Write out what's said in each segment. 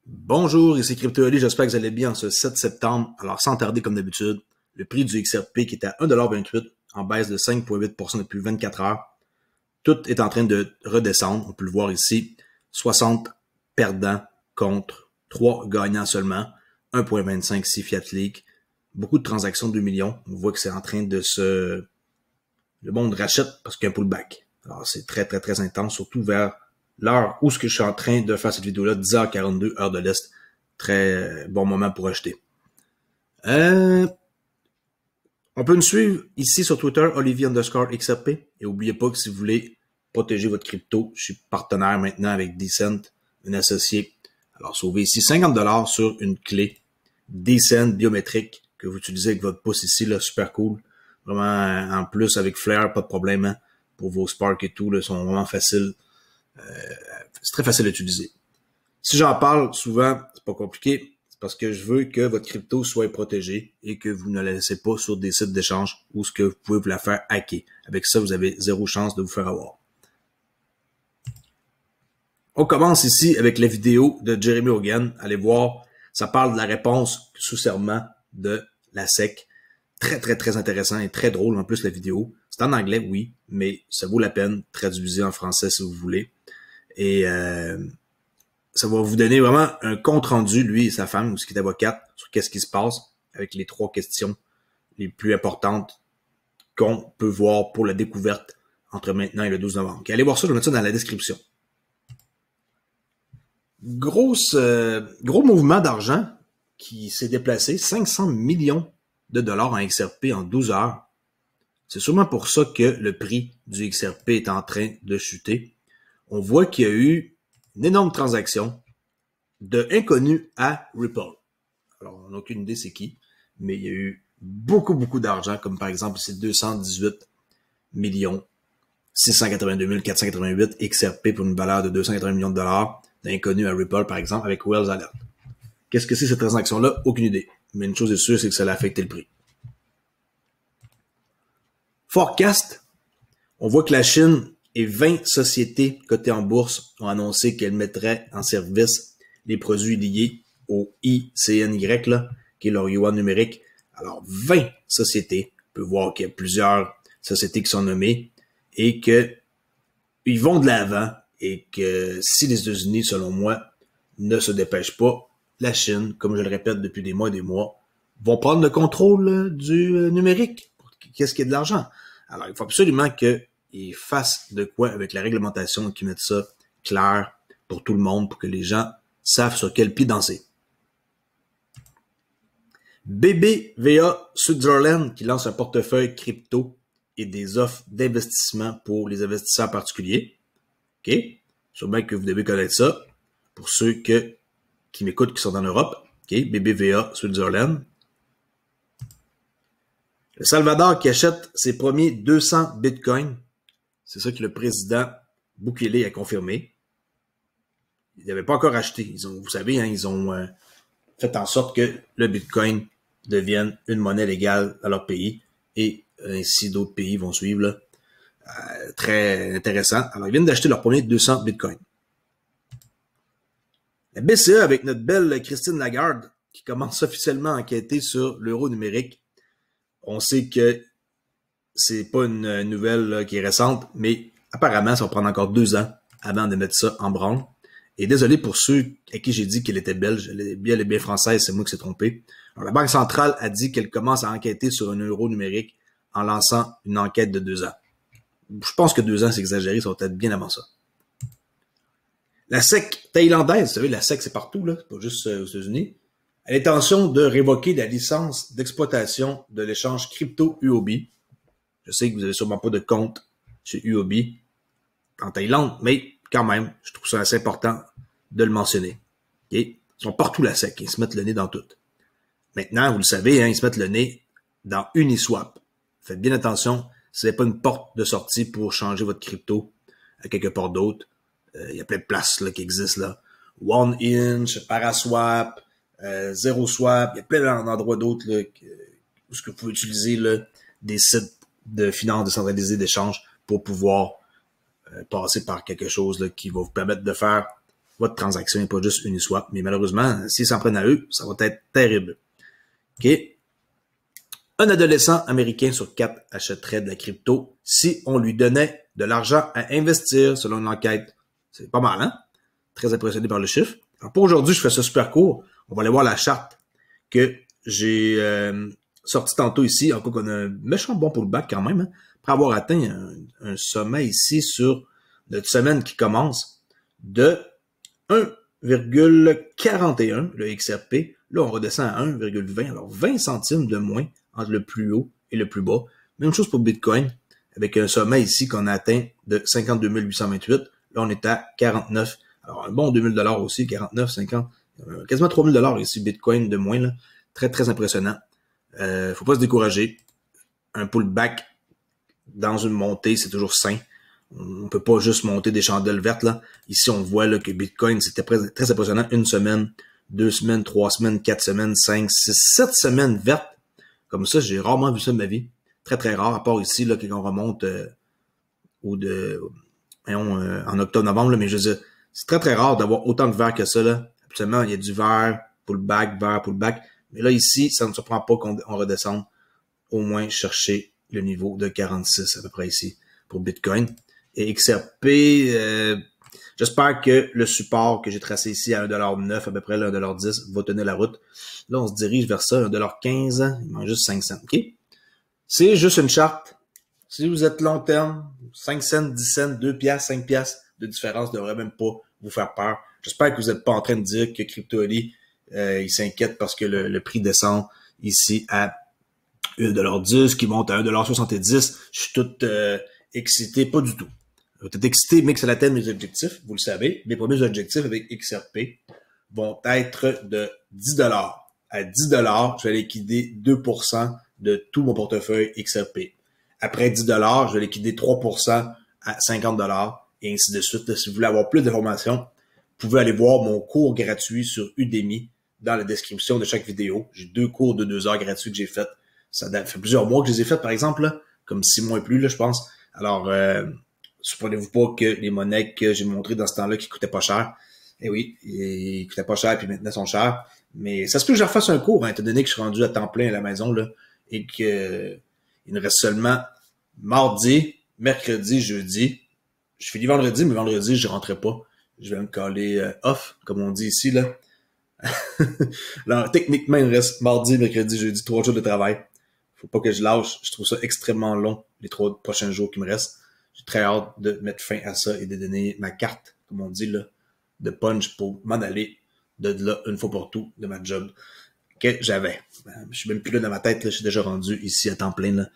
Bonjour, ici CryptoOli, j'espère que vous allez bien en ce 7 septembre. Alors, sans tarder comme d'habitude, le prix du XRP qui est à 1,28$ en baisse de 5,8% depuis 24 heures. Tout est en train de redescendre. On peut le voir ici. 60 perdants contre 3 gagnants seulement. 1,25 si Fiat League. Beaucoup de transactions de 2 millions. On voit que c'est en train de se... Le monde rachète parce qu'il y a un pullback. Alors, c'est très, très, très intense, surtout vers l'heure où ce que je suis en train de faire cette vidéo-là, 10h42, heure de l'Est. Très bon moment pour acheter. On peut me suivre ici sur Twitter, Olivier_XRP. Et n'oubliez pas que si vous voulez protéger votre crypto, je suis partenaire maintenant avec Decent, un associé. Alors, sauvez ici 50$ sur une clé Decent biométrique que vous utilisez avec votre pouce ici, là, super cool. Vraiment, en plus, avec Flare, pas de problème, hein, pour vos Spark et tout, là, sont vraiment faciles. C'est très facile à utiliser. Si j'en parle souvent, c'est pas compliqué, c'est parce que je veux que votre crypto soit protégée et que vous ne la laissez pas sur des sites d'échange où ce que vous pouvez vous la faire hacker. Avec ça, vous avez zéro chance de vous faire avoir. On commence ici avec la vidéo de Jeremy Hogan. Allez voir, ça parle de la réponse sous serment de la SEC. Très, très, très intéressant et très drôle en plus la vidéo. C'est en anglais, oui, mais ça vaut la peine. Traduisez en français si vous voulez. Et ça va vous donner vraiment un compte-rendu, lui et sa femme, ou ce qui est avocate, sur qu'est-ce qui se passe avec les 3 questions les plus importantes qu'on peut voir pour la découverte entre maintenant et le 12 novembre. Okay, allez voir ça, je vais mettre ça dans la description. Gros mouvement d'argent qui s'est déplacé, 500 millions de dollars en XRP en 12 heures. C'est sûrement pour ça que le prix du XRP est en train de chuter. On voit qu'il y a eu une énorme transaction de inconnu à Ripple. Alors, on n'a aucune idée c'est qui, mais il y a eu beaucoup d'argent, comme par exemple ici 218 millions 682 488 XRP pour une valeur de 280 millions de dollars d'inconnu à Ripple, par exemple, avec Wells Alert. Qu'est-ce que c'est cette transaction-là? Aucune idée. Mais une chose est sûre, c'est que ça a affecté le prix. Forecast, on voit que la Chine et 20 sociétés cotées en bourse ont annoncé qu'elles mettraient en service les produits liés au ICNY, là, qui est leur yuan numérique. Alors, 20 sociétés. On peut voir qu'il y a plusieurs sociétés qui sont nommées et qu'ils vont de l'avant et que si les États-Unis, selon moi, ne se dépêchent pas, la Chine, comme je le répète depuis des mois et des mois, vont prendre le contrôle du numérique. Qu'est-ce qui est de l'argent? Alors, il faut absolument qu'ils fassent de quoi avec la réglementation, qu'ils mettent ça clair pour tout le monde, pour que les gens savent sur quel pied danser. BBVA Switzerland qui lance un portefeuille crypto et des offres d'investissement pour les investisseurs particuliers. OK? Sûrement que vous devez connaître ça. Pour ceux qui m'écoutent qui sont en Europe. OK? BBVA Switzerland. Le Salvador qui achète ses premiers 200 bitcoins. C'est ça que le président Bukele a confirmé. Ils n'avaient pas encore acheté. Vous savez, hein, ils ont fait en sorte que le bitcoin devienne une monnaie légale dans leur pays et ainsi d'autres pays vont suivre. Là. Très intéressant. Alors, ils viennent d'acheter leur premier 200 bitcoins. La BCE avec notre belle Christine Lagarde qui commence officiellement à enquêter sur l'euro numérique. On sait que c'est pas une nouvelle là, qui est récente, mais apparemment, ça va prendre encore 2 ans avant de mettre ça en branle. Et désolé pour ceux à qui j'ai dit qu'elle était belge, elle est bien française, c'est moi qui s'est trompé. Alors, la Banque centrale a dit qu'elle commence à enquêter sur un euro numérique en lançant une enquête de 2 ans. Je pense que 2 ans, c'est exagéré, ça va peut-être bien avant ça. La SEC thaïlandaise, vous savez, la SEC, c'est partout, là, c'est pas juste aux États-Unis, a l'intention de révoquer la licence d'exploitation de l'échange crypto-UOB. Je sais que vous n'avez sûrement pas de compte chez UOB en Thaïlande, mais quand même, je trouve ça assez important de le mentionner. Okay? Ils sont partout la SEC, ils se mettent le nez dans tout. Maintenant, vous le savez, hein, ils se mettent le nez dans Uniswap. Faites bien attention, ce n'est pas une porte de sortie pour changer votre crypto à quelque part d'autre. Il y a plein de places là, qui existent là. OneInch, Paraswap, ZeroSwap, il y a plein d'endroits d'autres là, où vous pouvez utiliser là, des sites de finances décentralisées d'échange pour pouvoir passer par quelque chose là, qui va vous permettre de faire votre transaction et pas juste Uniswap. Mais malheureusement, s'ils s'en prennent à eux, ça va être terrible. OK? Un adolescent américain sur 4 achèterait de la crypto si on lui donnait de l'argent à investir, selon une enquête. C'est pas mal, hein? Très impressionné par le chiffre. Alors pour aujourd'hui, je fais ça super court. On va aller voir la charte que j'ai sortie tantôt ici. En tout cas, on a un méchant bon pullback quand même, hein, après avoir atteint un sommet ici sur notre semaine qui commence de 1,41, le XRP. Là, on redescend à 1,20. Alors, 20 centimes de moins entre le plus haut et le plus bas. Même chose pour Bitcoin, avec un sommet ici qu'on a atteint de 52 828. Là, on est à 49. Alors, un bon 2000 $ aussi, 49, 50, quasiment 3000 $ ici, Bitcoin de moins, là. Très, très impressionnant. Faut pas se décourager. Un pullback dans une montée, c'est toujours sain. On peut pas juste monter des chandelles vertes, là. Ici, on voit, là, que Bitcoin, c'était très impressionnant. 1 semaine, 2 semaines, 3 semaines, 4 semaines, 5, 6, 7 semaines vertes. Comme ça, j'ai rarement vu ça de ma vie. Très, très rare, à part ici, là, quand on remonte, en octobre-novembre, là, mais je veux dire, c'est très, très rare d'avoir autant de vert que ça, là. Absolument, il y a du vert, pullback, vert, pullback. Mais là, ici, ça ne me surprend pas qu'on redescende au moins chercher le niveau de 46, à peu près ici, pour Bitcoin. Et XRP, j'espère que le support que j'ai tracé ici à 1,9 $, à peu près là, 1,10 $, va tenir la route. Là, on se dirige vers ça, 1,15 $, il manque juste 5 cents, OK? C'est juste une charte. Si vous êtes long terme, 5 cents, 10 cents, 2 piastres, 5 piastres de différence ne devrait même pas vous faire peur. J'espère que vous n'êtes pas en train de dire que Crypto.ly, il s'inquiète parce que le prix descend ici à 1,10 $, qui monte à 1,70 $. Je suis tout excité, pas du tout. Je vais être excité, mais que ça atteigne mes objectifs, vous le savez. Mes premiers objectifs avec XRP vont être de 10 $. À 10 $, je vais liquider 2% de tout mon portefeuille XRP. Après 10 $, je vais liquider 3% à 50 $, et ainsi de suite. Là, si vous voulez avoir plus d'informations, vous pouvez aller voir mon cours gratuit sur Udemy dans la description de chaque vidéo. J'ai 2 cours de 2 heures gratuits que j'ai fait. Ça fait plusieurs mois que je les ai fait, par exemple, là, comme 6 mois et plus, là, je pense. Alors, surprenez-vous pas que les monnaies que j'ai montrées dans ce temps-là qui coûtaient pas cher, eh oui, ils coûtaient pas cher puis maintenant sont chers. Mais ça se peut que je refasse un cours, hein, étant donné que je suis rendu à temps plein à la maison, là, et que il me reste seulement mardi, mercredi, jeudi. Je finis vendredi, mais vendredi, je rentrerai pas. Je vais me caler off, comme on dit ici, là. Alors, techniquement, il me reste mardi, mercredi, jeudi, 3 jours de travail. Faut pas que je lâche. Je trouve ça extrêmement long, les 3 prochains jours qui me restent. J'ai très hâte de mettre fin à ça et de donner ma carte, comme on dit, là, de punch pour m'en aller de là, une fois pour tout, de ma job que j'avais. Je suis même plus là dans ma tête, là. Je suis déjà rendu ici à temps plein, là,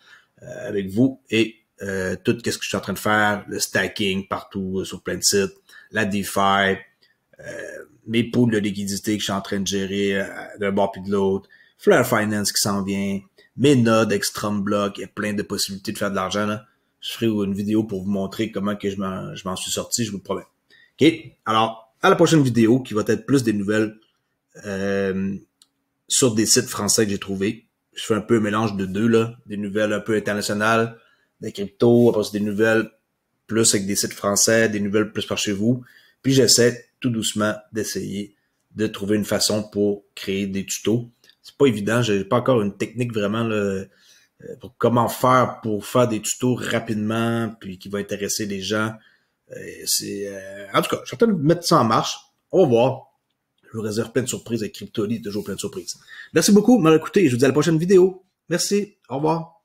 avec vous. Et tout ce que je suis en train de faire, le stacking partout, sur plein de sites, la DeFi, mes pools de liquidité que je suis en train de gérer d'un bord puis de l'autre, Flare Finance qui s'en vient, mes nodes, Extreme Block, il y a plein de possibilités de faire de l'argent, là. Je ferai une vidéo pour vous montrer comment que je m'en suis sorti, je vous le promets. OK? Alors, à la prochaine vidéo, qui va être plus des nouvelles sur des sites français que j'ai trouvés. Je fais un peu un mélange de deux, là. Des nouvelles un peu internationales, des cryptos, après c'est des nouvelles plus avec des sites français, des nouvelles plus par chez vous. Puis j'essaie tout doucement d'essayer de trouver une façon pour créer des tutos. C'est pas évident, j'ai pas encore une technique vraiment là, pour comment faire pour faire des tutos rapidement puis qui va intéresser les gens. En tout cas, je suis en train de mettre ça en marche. On va voir. Je vous réserve plein de surprises avec Crypto.ly, toujours plein de surprises. Merci beaucoup de m'avoir écouté et je vous dis à la prochaine vidéo. Merci. Au revoir.